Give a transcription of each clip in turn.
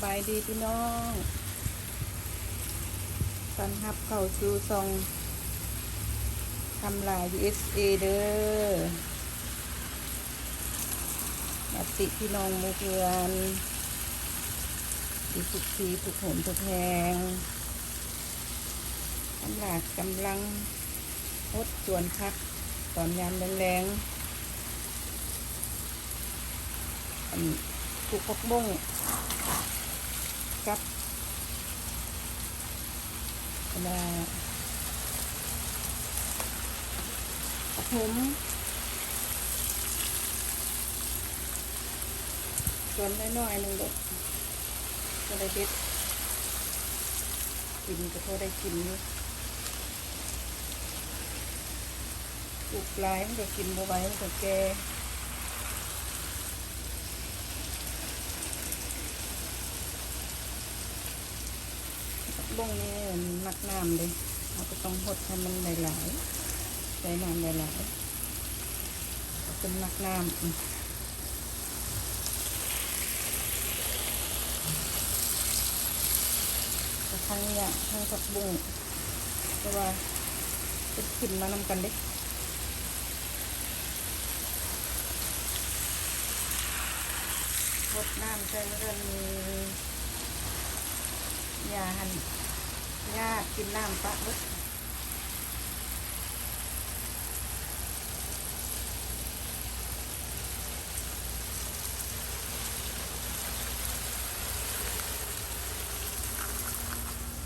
บายดีพี่น้องต้อนรับเข้าสู่ซองทำลาย USA เด้อบัดติพี่น้องหมู่เพื่อนทุกทีทุกหนทุกแหงตลาดกำลังรดสวนพักตอนยามแรงๆปลูกผักบุ้งกับผมส่วนน้อยๆหนึ่งเด็กก็ได้เด็ดกินก็พอได้กินอยู่ปลูกปลายมันก็กินบ่ไหวมันก็แก่ผักบุ้งนี่มักน้ำเลยเราก็ต้องหดให้มันหลายๆใส่น้ำหลายๆเป็นมักน้ำทั้งอย่างทั้งผักบุ้งแต่ว่าจะกินมานำกันเด้รดน้ำใส่เรื่องยาหันยากินน้ำปะเบิด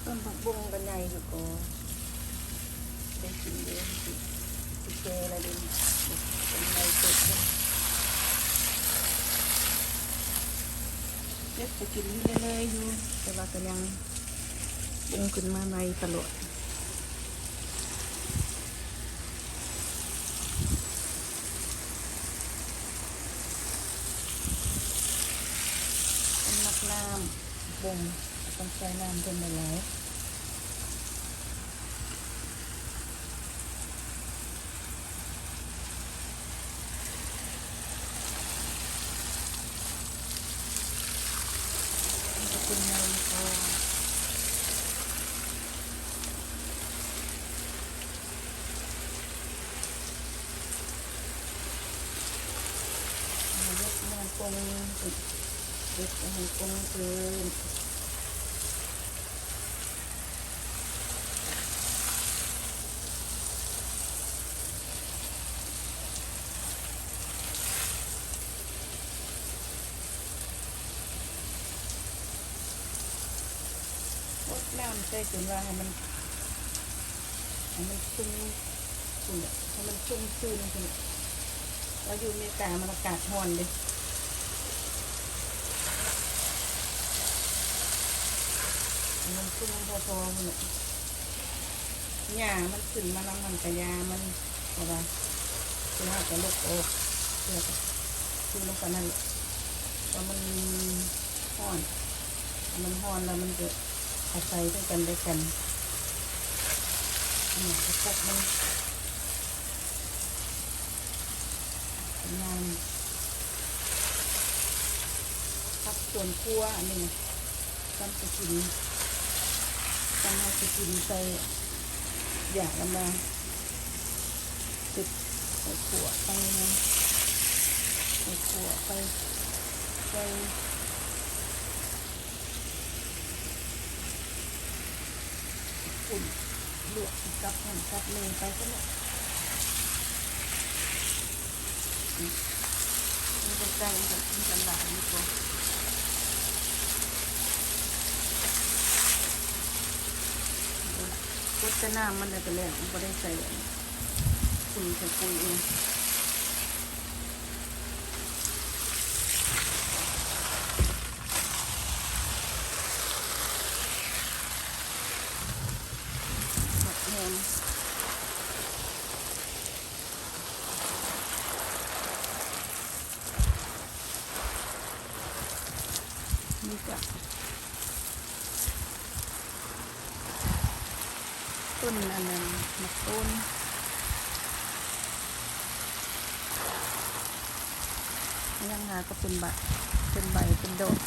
ต้นผักบุ้งกันใหญ่อยู่ก็ได้กินเยอะที่เจอะไรดิเป็นใหญ่สุดเลยเล็กไปกินเรื่อยๆอยู่แต่ว่าก็ยังบุ้งขึ้นมาในตลอดเป็นมักน้ำบุ้งต้องใช้น้ำเป็นหลายเป็นไงก็เล็กน้ำปงเล็กน้ำปงเกินน้ำใส่จนว่าให้มันชุ่มให้มันชุ่มชื้นขึ้นเราอยู่อเมริกามันอากาศร้อนเลยมันชุ่มพอๆเลยหญ้ามันขึ้นมานำมันกระยามันอะไรคือหักกระลุกออกเพื่อคือลงกันนั่นแหละพอมันร้อนแล้วมันจะอาศัยด้วยกันเนี่ยพวกมันงานพักส่วนครัวอันนี้ทำให้กินใส่อย่างละมาติดใส่ขวดไปนะใส่ขวดไปใส่อุ่นลวกกับหั่นกับเนยไปก็ได้มันจะใกล้กับที่ตลาดนี่ก็กดแต่น้ำมันเลยไปแล้วมันก็ได้ใส่ปุ๋ยเองนี่จ้ะต้นอันนั้นมาต้นยังงาก็เป็นใบเป็นดอก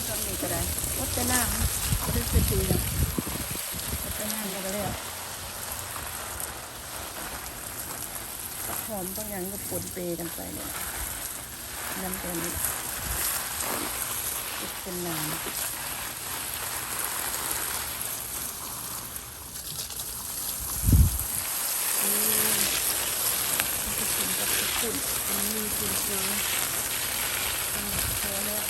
ทำนี่ก็ได้วัดแต่น้ำก็ได้เป็นปีแล้ววัดแต่น้ำก็แล้วหอมบางอย่างก็ปนเปกันไปเนี่ยน้ำตัวนี้เป็นน้ำขุ่นมันมีกลิ่นเกลือเป็นพอแล้ว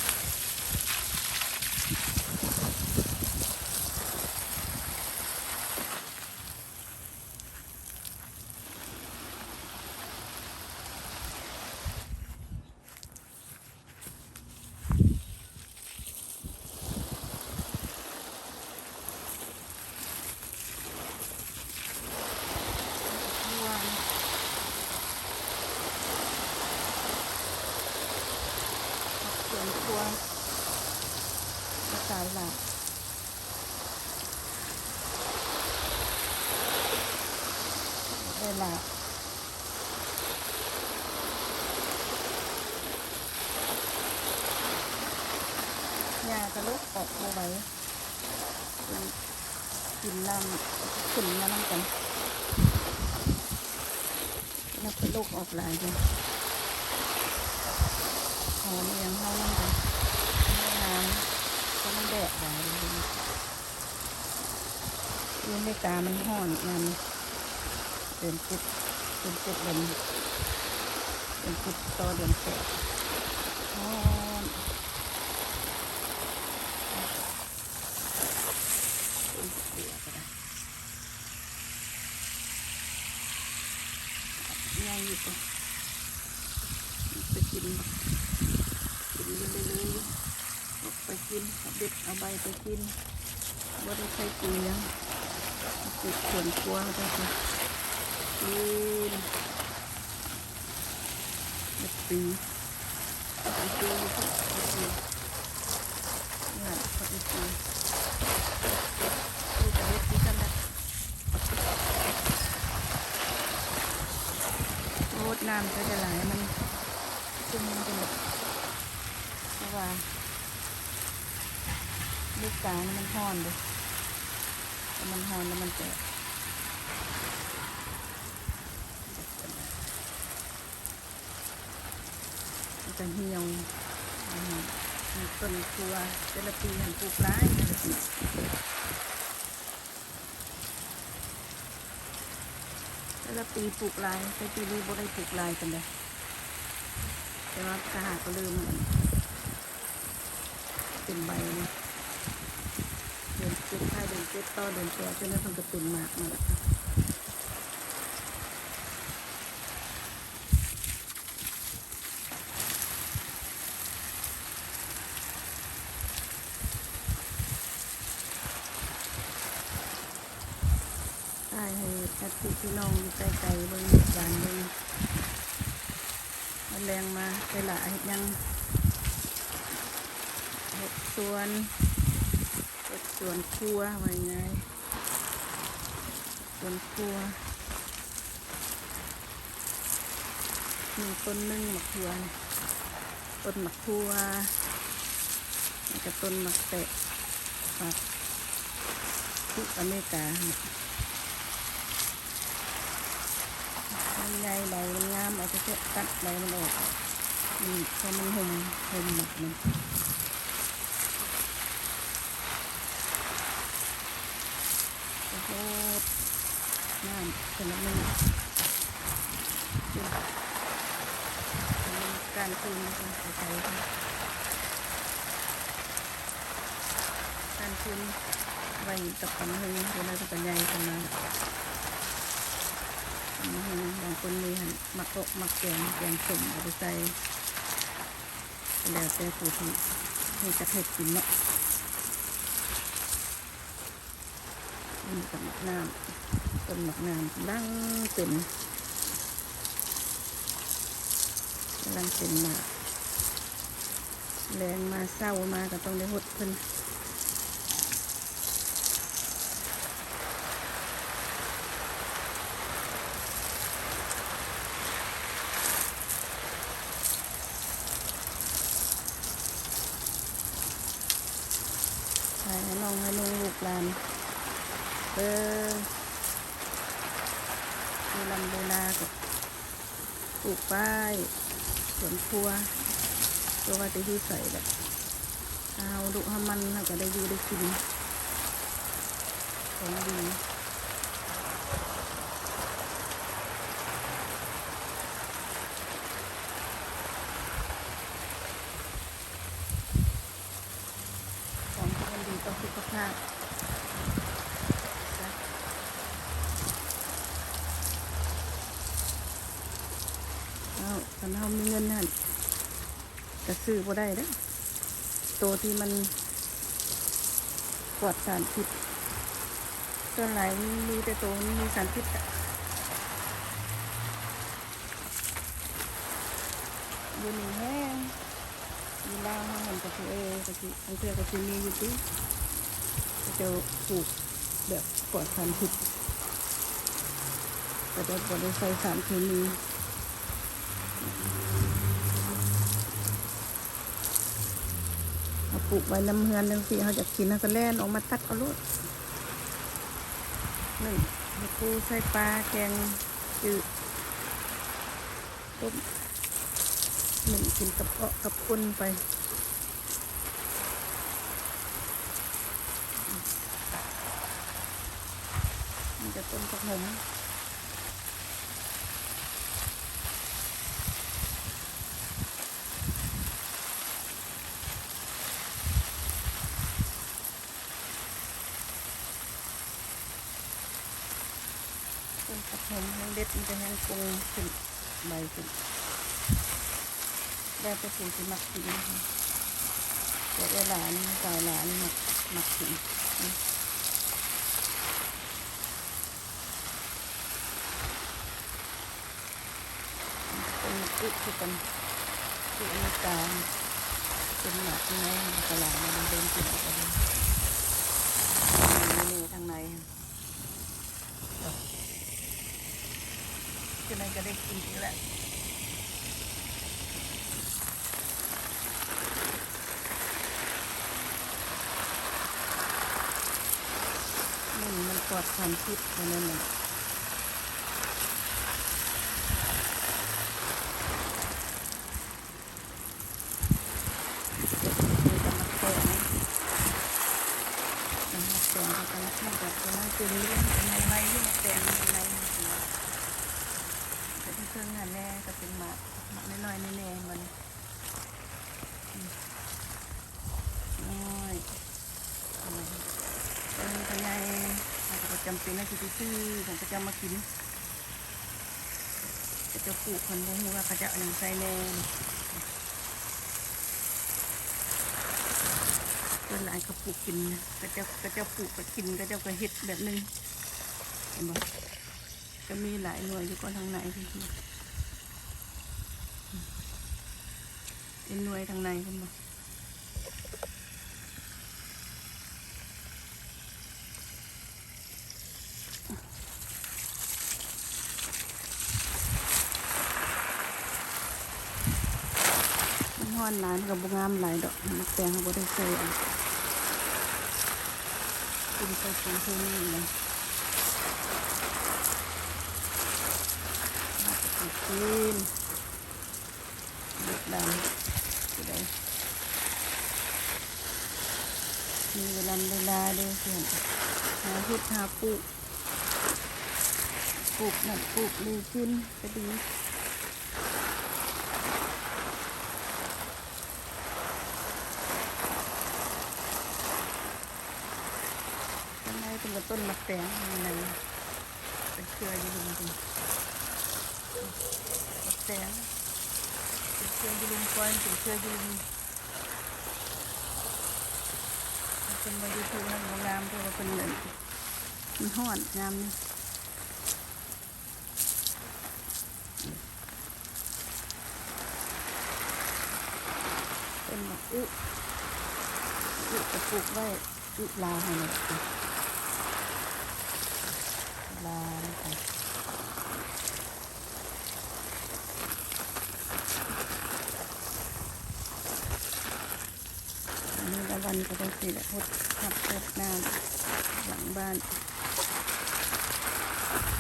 ส่วนครัวกระจายหลักได้หลักยากระลุกออกเอาไว้กินน้ำขุ่นมาน้ำกันแล้วกระลุกออกหลายเลยหอมยังเข้าน้ำกันน้ำก็มันแดดหลายเลยอเมริกามันห่อนมันเป็นจุดเป็นจุดเป็นจุดต่อเดือนแปดห่อนง่ายอยู่ไปกินไปเลยไปกินเด็ดเอาใบไปกินว่าได้ใช้ปุ๋ยยังปลูกสวนครัวไปค่ะกินเด็ดปีไปกินงานไปกินดูแต่เด็ดที่กันนะโคตรน้ำก็จะไหลมันซึมไปหมดเพราะว่าลูกกาเนี่ยมันห่อนเลยมันห่อนแล้วมันจะเหี่ยวต้นครัวแต่ละปีหันปลูกร้ายแต่ละปีปลูกลายแต่ปีนี้บ่ได้ปลูกลายกันเลยแต่ว่าสหก็เริ่มเป็นใบนะเดินเก็บผ้าเดินเก็บต่อเดินตัวจนนั้นมันก็เป็นหมากมาแล้วให้แอดพี่น้องไกลๆบนบ้านบนมันแรงมาไปหลายยังเห็ดสวนครัวว่าไงสวนครัวมีต้นนึ่งมะเขือต้นมะครัวแล้วก็ต้นมะเตะผักที่อเมริกาใหญ่ใบมันงามเอาไปเช็ดตัดใบมันออกพอมันห่มหมักมันโอ้โหน้ำเป็นน้ำมันการคืนใช้การคืนไว้กับปันหึงเวลาจะเป็นใหญ่กันมาบางคนมีหมักอกหมักแกงส้มเอาไปใส่แล้วแต่ผู้ที่ให้กระเทศกินเนาะมีกับหมักน้ำต้นหมักน้ำดังเป็นกำลังเป็นหมากแรงมาเศร้ามาก็ต้องได้หดเพิ่น ายให้น้องให้นุ่งลูกหลานเออดูลำดูนากับปลูกป้ายสวนครัวตัวว่าจะอยู่ใส่แบบเอาดุให้มันเราก็ได้อยู่ได้กินของดีของที่มันดีต่อสุขภาพเอาถ้าเรามีเงินนั่นจะซื้อบ่ได้เด้อตัวที่มันปลอดสารพิษส่วนหลายมีแต่ตัวมีสารพิษอะอยู่นี่แห้งมีลาวเขาเห็นกะทิกะทิบางเทื่อกะทิมีอยู่ที่จะปลูกแบบปลอดสารพิษแต่จะบ่ได้ใส่สารเคมีปลูกใบน้ำเฮือนจังสิเขาจะกินเขาก็แล่นออกมาตัดเอาลูกหนึ่งปูใส่ปลาแกงจืดต้มหนึ่งกินกับเกาะกับคนไปมันจะต้มกับหอมต้มกับหอมแห้งเด็ดมันจะแห้งคงขึ้นใบขึ้นได้แต่สิ่งที่มักกินนะคะแต่ได้หลานสาวหลานมักกินเป็นอึคือกันอึอเมริกาเป็นหนักในตลาดมันเดินกินออกไปเลยนี่ทางในจะไหนก็ได้กินอีกแล้วมันปลอดสารพิษนั่นแหละเป็นเรื่องในที่มาแต่งในเป็นเครื่องงานแน่ก็เป็นหมักน้อยๆแน่ๆมันน้อยเป็นขยายอาจจะจำเป็นนะที่ซื้อของจะมากินจะปลูกคนรู้ว่าเขาจะเอาใส่แน่เป็นหลายเขาปลูกกินก็จะปลูกไปกินก็จะเห็ดแบบนึงเห็นไหมจะมีหลายหน่วยอยู่ก็ทางไหนพี่เป็นหน่วยทางในเห็นไหมมันห่อนหลายกับบุงามหลายดอกมันแตงเขาบได้ใส่กินใส่ของเพิ่มนี่เลยกินเด็ดดำจะได้มีเวลาด้วยเพื่อนหาเห็ดหาปลูกนั่นปลูกนี่กินก็ดีข้างในเป็นกระต้นมะแตงข้างในเป็นเครืออยู่จริงมะแตงเป็นเครืออยู่ลุมก้อนเป็นเครืออยู่ลุมเป็นมาดูทูนั่นงามเพราะว่าเป็นเหมือนมันห่อนงามนี่เป็นแบบอึจะปลูกไว้ลาให้หน่อยลาไปอันนี้เรา วันก็ต้องสิแหละหดขับรดน้ำหลังบ้าน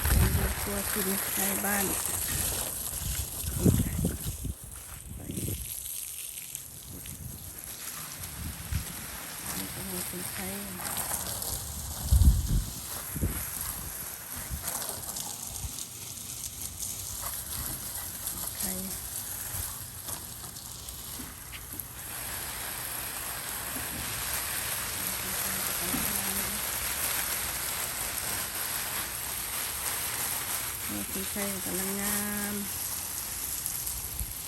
เป็นดูครัวกินในบ้านไปนี่ก็มีคนใช้ไข่นี่คือไข่กำลังงาม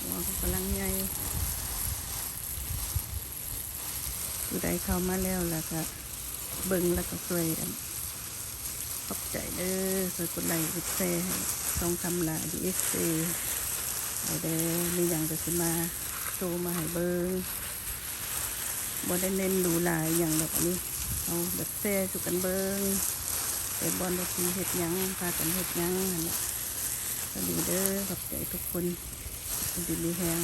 หัวกำลังใหญ่ผู้ใดเข้ามาแล้วก็เบิ่งแล้วก็ช่วยขอบใจเด้อช่วยกดไลค์กดแชร์ให้ช่องคำลาDSCเอาเด้อมีอย่างจะสิมาโชว์มาให้เบิ่งบ่ได้เน้นดูหลายอย่างแบบนี้เอาแบบแชร์สู่กันเบิ่งแต่บอลได้ทีเฮ็ดหยังพากันเฮ็ดหยังนั่นแหละก็ดีเด้อขอบใจทุกคนดีแฮง